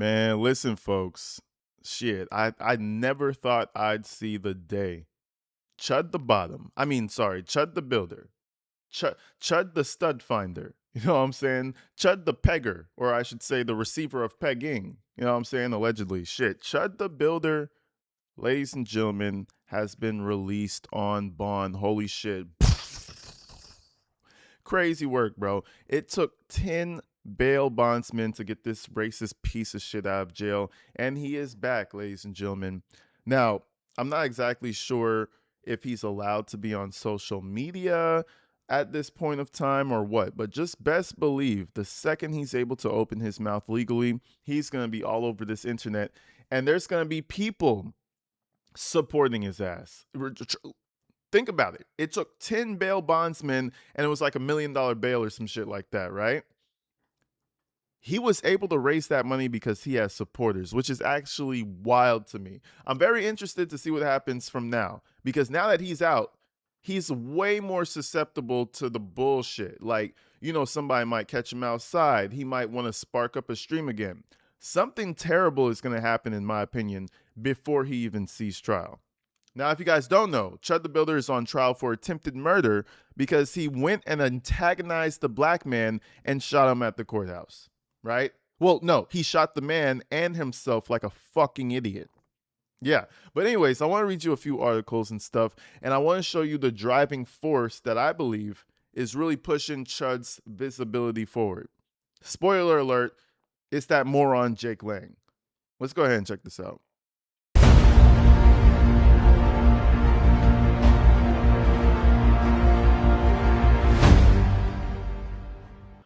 Man, listen, folks. Shit, I never thought I'd see the day. Chud the bottom. I mean, sorry, Chud the builder. Chud the stud finder. You know what I'm saying? Chud the pegger, or I should say the receiver of pegging. You know what I'm saying? Allegedly. Shit. Chud the builder, ladies and gentlemen, has been released on bond. Holy shit. Crazy work, bro. It took 10 bail bondsmen to get this racist piece of shit out of jail, and he is back, ladies and gentlemen. Now, I'm not exactly sure if he's allowed to be on social media at this point of time or what, but just best believe the second he's able to open his mouth legally, he's going to be all over this internet, and there's going to be people supporting his ass. Think about it. It took 10 bail bondsmen and it was like $1 million bail or some shit like that, right? He was able to raise that money because he has supporters, which is actually wild to me. I'm very interested to see what happens from now because now that he's out, he's way more susceptible to the bullshit. Like, somebody might catch him outside. He might want to spark up a stream again. Something terrible is going to happen, in my opinion, before he even sees trial. Now, if you guys don't know, Chud the Builder is on trial for attempted murder because he went and antagonized the black man and shot him at the courthouse, right? Well, no, he shot the man and himself like a fucking idiot. Yeah. But anyways, I want to read you a few articles and stuff, and I want to show you the driving force that I believe is really pushing Chud's visibility forward. Spoiler alert, it's that moron Jake Lang. Let's go ahead and check this out.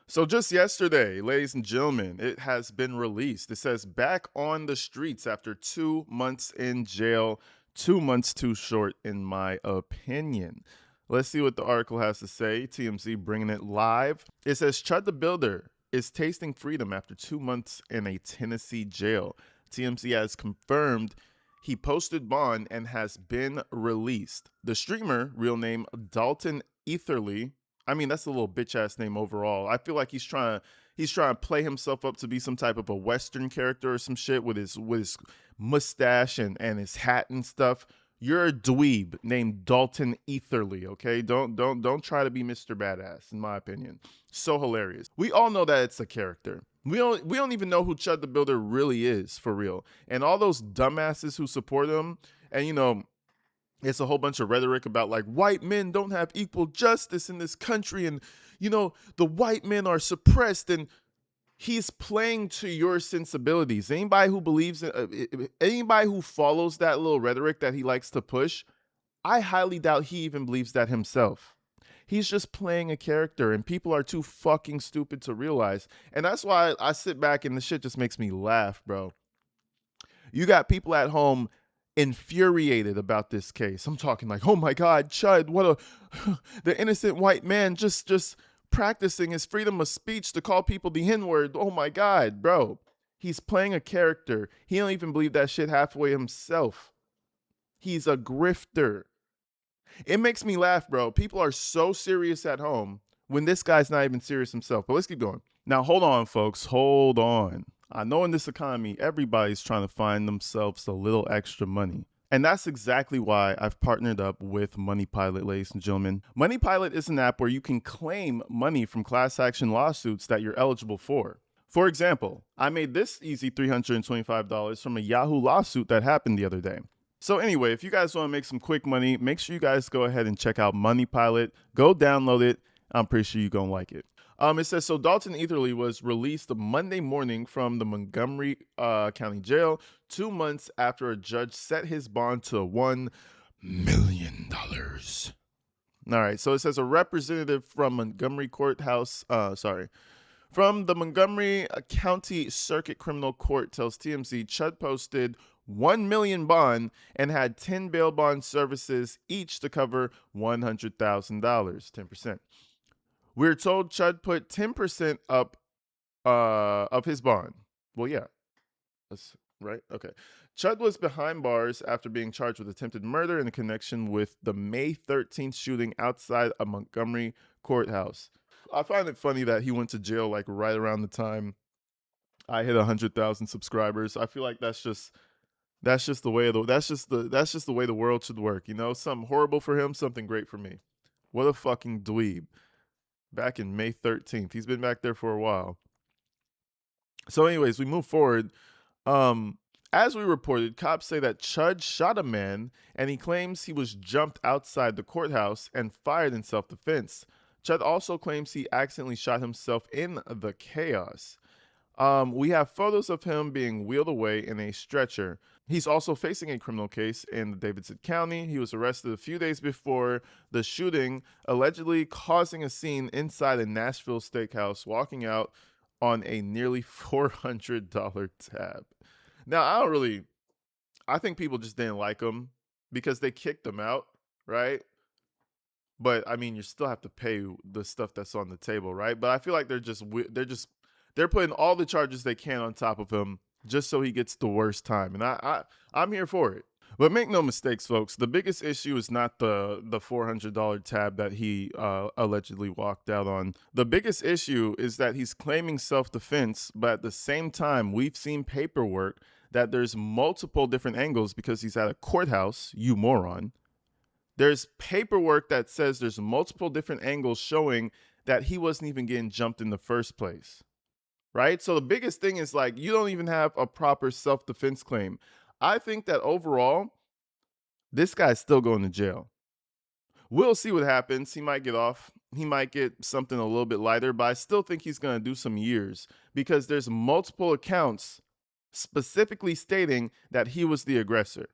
So just yesterday, ladies and gentlemen, it has been released. It says back on the streets after 2 months in jail. 2 months too short, in my opinion. Let's see what the article has to say. TMZ bringing it live. It says Chud the Builder is tasting freedom after 2 months in a Tennessee jail. TMZ has confirmed he posted bond and has been released. The streamer, real name Dalton Etherly, I mean, that's a little bitch ass name overall. I feel like he's trying to play himself up to be some type of a Western character or some shit with his mustache and his hat and stuff. You're a dweeb named Dalton Etherly, okay? Don't try to be Mr. Badass, in my opinion. So hilarious. We all know that it's a character. We don't even know who Chud the Builder really is for real. And all those dumbasses who support him, and it's a whole bunch of rhetoric about like white men don't have equal justice in this country, and the white men are suppressed, and he's playing to your sensibilities. Anybody who believes anybody who follows that little rhetoric that he likes to push, I highly doubt he even believes that himself. He's just playing a character, and people are too fucking stupid to realize. And that's why I sit back and the shit just makes me laugh, bro. You got people at home infuriated about this case. I'm talking like, oh my God, Chud, what a the innocent white man just practicing his freedom of speech to call people the N-word. Oh my God, bro. He's playing a character. He don't even believe that shit halfway himself. He's a grifter. It makes me laugh, bro. People are so serious at home when this guy's not even serious himself. But let's keep going. Now, hold on, folks. Hold on. I know in this economy, everybody's trying to find themselves a little extra money. And that's exactly why I've partnered up with Money Pilot, ladies and gentlemen. Money Pilot is an app where you can claim money from class action lawsuits that you're eligible for. For example, I made this easy $325 from a Yahoo lawsuit that happened the other day. So anyway, if you guys want to make some quick money, make sure you guys go ahead and check out Money Pilot. Go download it. I'm pretty sure you're going to like it. It says, so Dalton Etherly was released Monday morning from the Montgomery County Jail 2 months after a judge set his bond to $1 million. All right, so it says a representative from Montgomery Courthouse, from the Montgomery County Circuit Criminal Court tells TMZ Chud posted 1 million bond and had 10 bail bond services each to cover $100,000, 10%. We're told Chud put 10% up of his bond. Well, yeah. That's right. Okay. Chud was behind bars after being charged with attempted murder in connection with the May 13th shooting outside a Montgomery courthouse. I find it funny that he went to jail like right around the time I hit 100,000 subscribers. I feel like that's just the way of the that's just the way the world should work. You know, something horrible for him, something great for me. What a fucking dweeb. Back in May 13th. He's been back there for a while. So, anyways, we move forward. Um, as we reported, cops say that Chud shot a man and he claims he was jumped outside the courthouse and fired in self defense. Chud also claims he accidentally shot himself in the chaos. We have photos of him being wheeled away in a stretcher. He's also facing a criminal case in Davidson County. He was arrested a few days before the shooting, allegedly causing a scene inside a Nashville steakhouse, walking out on a nearly $400 tab. Now, I think people just didn't like him because they kicked him out, right? But I mean, you still have to pay the stuff that's on the table, right? But I feel like they're putting all the charges they can on top of him just so he gets the worst time, and I'm here for it. But make no mistakes, folks. The biggest issue is not the $400 tab that he allegedly walked out on. The biggest issue is that he's claiming self-defense, but at the same time, we've seen paperwork that there's multiple different angles because he's at a courthouse. You moron. There's paperwork that says there's multiple different angles showing that he wasn't even getting jumped in the first place. Right? So the biggest thing is like you don't even have a proper self-defense claim. I think that overall, this guy's still going to jail. We'll see what happens. He might get off. He might get something a little bit lighter, but I still think he's going to do some years because there's multiple accounts specifically stating that he was the aggressor.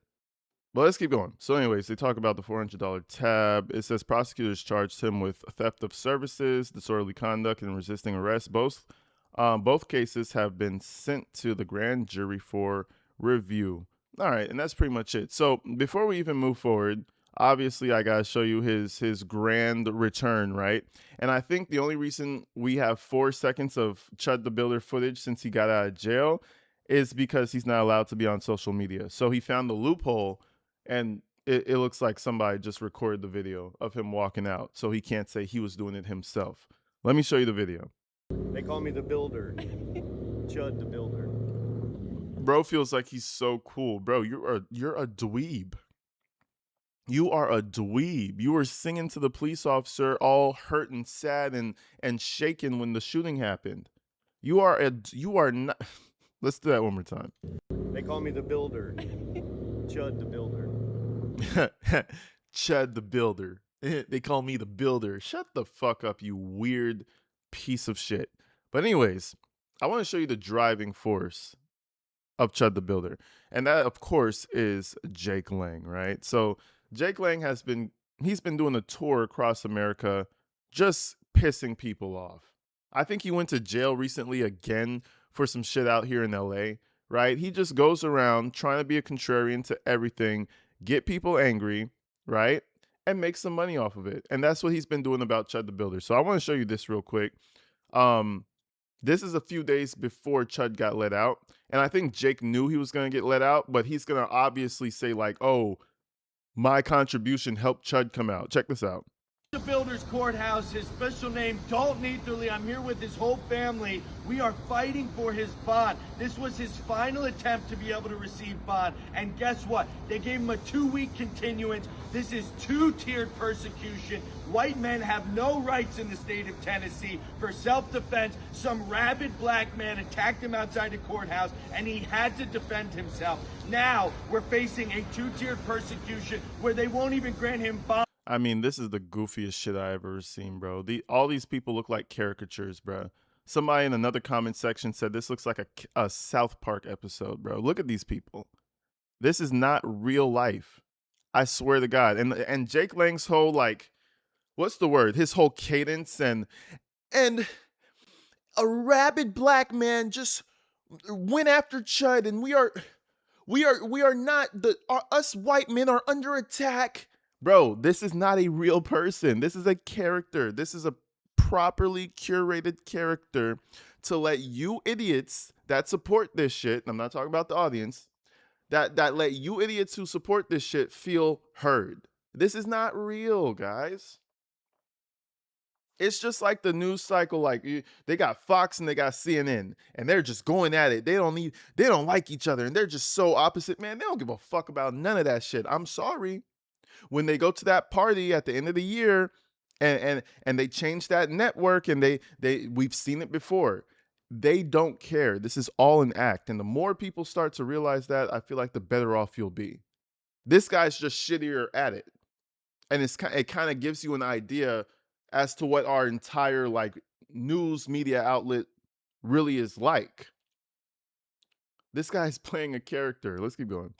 But let's keep going. So anyways, they talk about the $400 tab. It says prosecutors charged him with theft of services, disorderly conduct, and resisting arrest. Both cases have been sent to the grand jury for review. All right, and that's pretty much it. So before we even move forward, obviously I gotta show you his grand return, right? And I think the only reason we have 4 seconds of Chud the Builder footage since he got out of jail is because he's not allowed to be on social media. So he found the loophole, and it looks like somebody just recorded the video of him walking out, so he can't say he was doing it himself. Let me show you the video. They call me the Builder. Chud the Builder. Bro feels like he's so cool. Bro, you're a dweeb. You are a dweeb. You were singing to the police officer all hurt and sad and shaken when the shooting happened. You are not Let's do that one more time. They call me the Builder. Chud the Builder. Chud the Builder. They call me the Builder. Shut the fuck up, you weird piece of shit. But anyways, I want to show you the driving force of Chud the Builder. And that, of course, is Jake Lang, right? So Jake Lang he's been doing a tour across America just pissing people off. I think he went to jail recently again for some shit out here in LA, right? He just goes around trying to be a contrarian to everything, get people angry, right? And make some money off of it. And that's what he's been doing about Chud the Builder. So I want to show you this real quick. This is a few days before Chud got let out. And I think Jake knew he was going to get let out, but he's going to obviously say like, oh, my contribution helped Chud come out. Check this out. The Builder's Courthouse, his official name, Dalton Etherly. I'm here with his whole family. We are fighting for his bond. This was his final attempt to be able to receive bond. And guess what? They gave him a 2-week continuance. This is 2-tiered persecution. White men have no rights in the state of Tennessee for self-defense. Some rabid black man attacked him outside the courthouse, and he had to defend himself. Now we're facing a 2-tiered persecution where they won't even grant him bond. I mean, this is the goofiest shit I ever seen, bro. All these people look like caricatures, bro. Somebody in another comment section said this looks like a South Park episode, bro. Look at these people. This is not real life. I swear to God. And Jake Lang's whole, like, what's the word? His whole cadence and a rabid black man just went after Chud, and we are not us white men are under attack. Bro, this is not a real person. This is a character. This is a properly curated character to let you idiots that support this shit, I'm not talking about the audience, that let you idiots who support this shit feel heard. This is not real, guys. It's just like the news cycle. Like they got Fox and they got CNN, and they're just going at it. They don't like each other, and they're just so opposite. Man, they don't give a fuck about none of that shit. I'm sorry. When they go to that party at the end of the year, and they change that network, and we've seen it before. They don't care. This is all an act, and the more people start to realize that, I feel like the better off you'll be. This guy's just shittier at it, and it kind of gives you an idea as to what our entire like news media outlet really is like. This guy's playing a character. Let's keep going.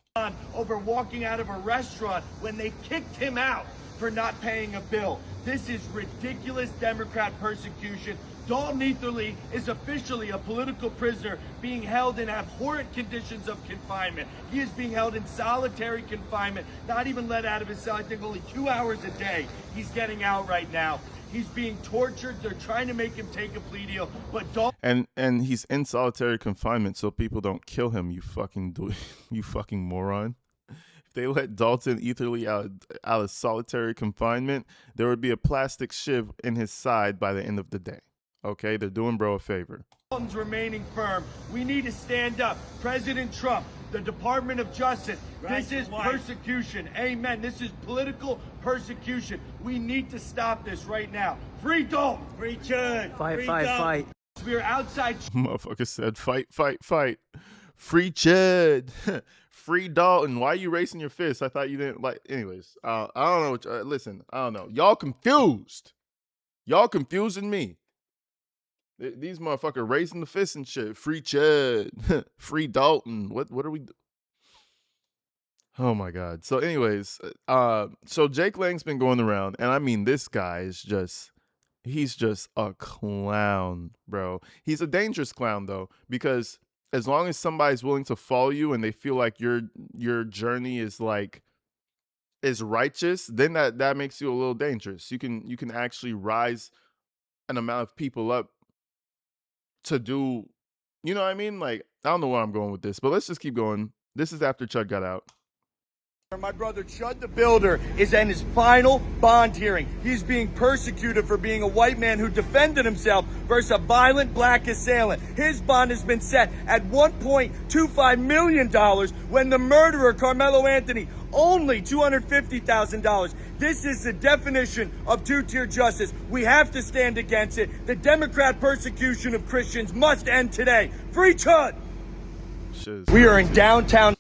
Over walking out of a restaurant when they kicked him out for not paying a bill. This is ridiculous Democrat persecution. Dalton Etherly is officially a political prisoner being held in abhorrent conditions of confinement. He is being held in solitary confinement, not even let out of his cell, I think only 2 hours a day. He's getting out right now. He's being tortured. They're trying to make him take a plea deal, but Dalton... And he's in solitary confinement so people don't kill him, you fucking moron. If they let Dalton Etherly out of solitary confinement, there would be a plastic shiv in his side by the end of the day. Okay, they're doing bro a favor. Dalton's remaining firm. We need to stand up. President Trump, the Department of Justice. This is persecution. Amen. This is political persecution. We need to stop this right now. Free Dalton. Free Chud. Fight. We are outside. Motherfucker said fight. Free Chud. Free Dalton. Why are you raising your fist? I thought you didn't like. Anyways, I don't know. Listen, I don't know. Y'all confused. Y'all confusing me. These motherfuckers raising the fist and shit. Free Chud. Free Dalton. What are we doing? Oh my God. So anyways, so Jake Lang's been going around, and I mean, this guy is he's just a clown, bro. He's a dangerous clown though, because as long as somebody's willing to follow you and they feel like your journey is righteous, then that makes you a little dangerous. You can actually rise an amount of people up to do, you know what I mean? Like, I don't know where I'm going with this, but let's just keep going. This is after Chud got out. My brother Chud the Builder is in his final bond hearing. He's being persecuted for being a white man who defended himself versus a violent black assailant. His bond has been set at $1.25 million when the murderer, Carmelo Anthony, only $250,000. This is the definition of two-tier justice. We have to stand against it. The Democrat persecution of Christians must end today. Free Chud! We are in downtown.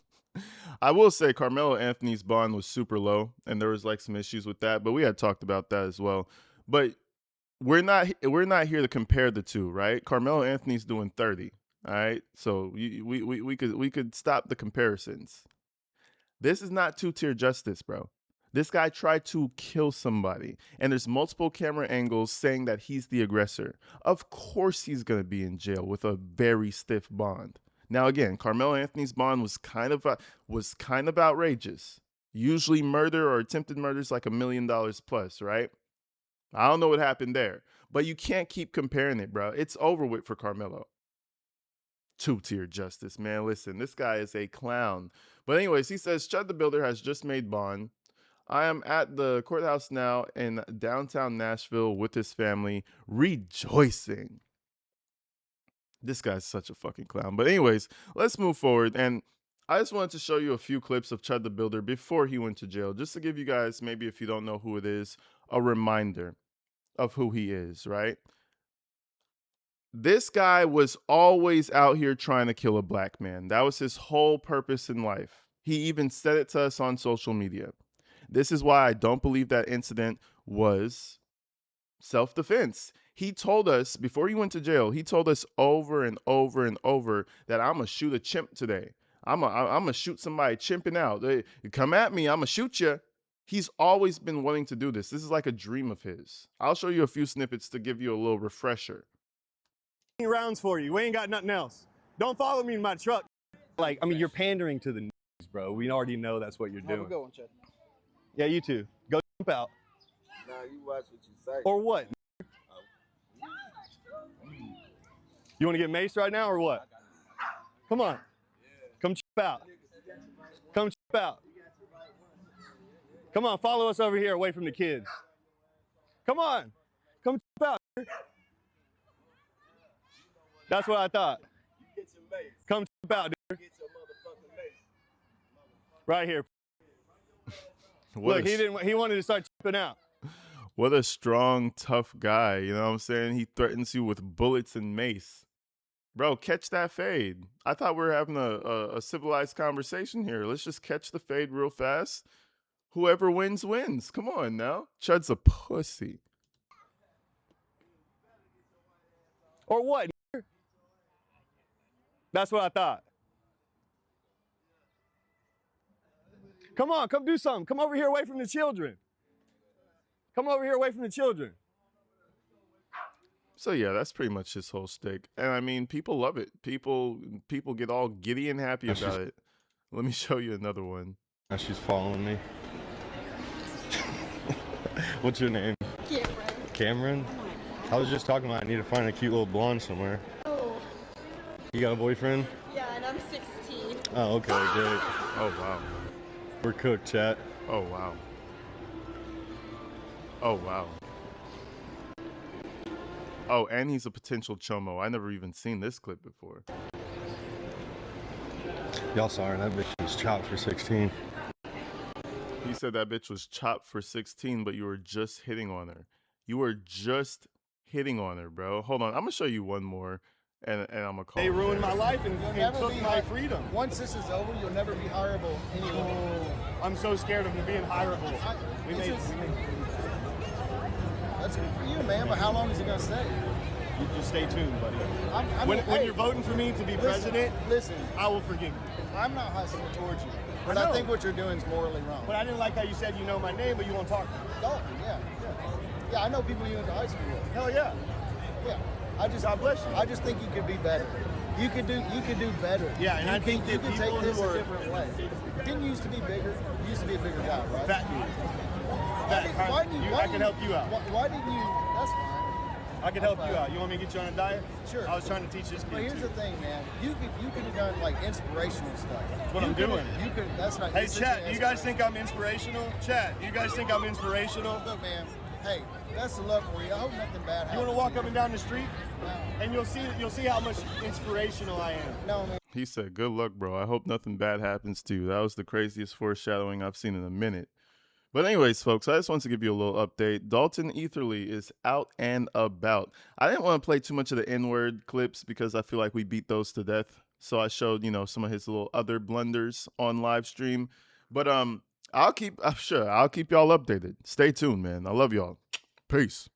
I will say Carmelo Anthony's bond was super low, and there was like some issues with that, but we had talked about that as well. But we're not here to compare the two, right? Carmelo Anthony's doing 30, all right? So we could stop the comparisons. This is not two-tier justice, bro. This guy tried to kill somebody, and there's multiple camera angles saying that he's the aggressor. Of course he's going to be in jail with a very stiff bond. Now, again, Carmelo Anthony's bond was kind of outrageous. Usually murder or attempted murder is like $1 million plus, right? I don't know what happened there, but you can't keep comparing it, bro. It's over with for Carmelo. Two-tier justice, man. Listen, this guy is a clown. But anyways, he says, Chud the Builder has just made bond. I am at the courthouse now in downtown Nashville with his family, rejoicing. This guy's such a fucking clown. But anyways, let's move forward. And I just wanted to show you a few clips of Chud the Builder before he went to jail, just to give you guys, maybe if you don't know who it is, a reminder of who he is, right? This guy was always out here trying to kill a black man. That was his whole purpose in life. He even said it to us on social media. This is why I don't believe that incident was self-defense. He told us, before he went to jail, he told us over and over and over that I'm going to shoot a chimp today. I'm going to shoot somebody chimping out. They come at me, I'm going to shoot you. He's always been wanting to do this. This is like a dream of his. I'll show you a few snippets to give you a little refresher. Rounds for you. We ain't got nothing else. Don't follow me in my truck. Like, I mean, you're pandering to the news, bro. We already know that's what you're doing. Have a good one, Chud. Yeah, you too. Go jump out. Nah, you watch what you say. Or what? You want to get maced right now or what? Come on. Come chip out. Come chip out. Come on, follow us over here away from the kids. Come on. Come out. That's what I thought. Come out, dude. Right here. Look, he wanted to start chipping out. What a strong, tough guy. You know what I'm saying? He threatens you with bullets and mace. Bro, catch that fade. I thought we were having a civilized conversation here. Let's just catch the fade real fast. Whoever wins, wins. Come on now. Chud's a pussy. Or what? That's what I thought. Come on, come do something. Come over here away from the children. Come over here away from the children. So yeah, that's pretty much his whole stick. And I mean, people love it. People get all giddy and happy about it. Let me show you another one. Now she's following me. What's your name? Cameron. Cameron? I was just talking about I need to find a cute little blonde somewhere. Oh, You got a boyfriend? yeah, and I'm 16. Oh, okay, great. Oh wow. We're cooked, chat. Oh wow. Oh wow. Oh, and he's a potential chomo. I never even seen this clip before. Y'all saw her, that bitch was chopped for 16. He said that bitch was chopped for 16, but you were just hitting on her. You were just hitting on her, bro. Hold on, I'm gonna show you one more, and I'm gonna call. They it ruined there. my life and Never took be my hi- freedom. Once this is over, you'll never be hireable anyway. I'm so scared of being hireable. We It's made, just- we made, That's good for you, man. But how long is it gonna stay? you just stay tuned, buddy. I When, mean, when hey, you're voting for me to be listen, president, listen. I will forgive you. I'm not hostile towards you, but I I know. think what you're doing is morally wrong. But I didn't like how you said you know my name, but you won't talk to me. Dalton, yeah. Yeah, I know people you went to high school with. Hell yeah. Yeah. God bless you. I just think you could be better. You could do better. Yeah, and you I think you that can people take this who a are- different way. Didn't you used to be bigger? You used to be a bigger guy, right? Fat dude. Why didn't you? I can help you out. Why didn't you? That's fine. I can help you out. You want me to get you on a diet? Sure. I was trying to teach this But kid here's too. the thing, man. You could have done like inspirational stuff. what I'm doing. You could. That's not. Hey, this chat, isn't you guys think I'm inspirational? Chat, you guys think I'm inspirational? Look, man. Hey, best of luck for you. I hope nothing bad happens. You want to walk to up and down the street, and you'll see how much inspirational I am. No, man. He said, "Good luck, bro. I hope nothing bad happens to you." That was the craziest foreshadowing I've seen in a minute. But anyways, folks, I just wanted to give you a little update. Dalton Etherly is out and about. I didn't want to play too much of the N-word clips because I feel like we beat those to death. So I showed, some of his little other blunders on live stream. But I'm sure I'll keep y'all updated. Stay tuned, man. I love y'all. Peace.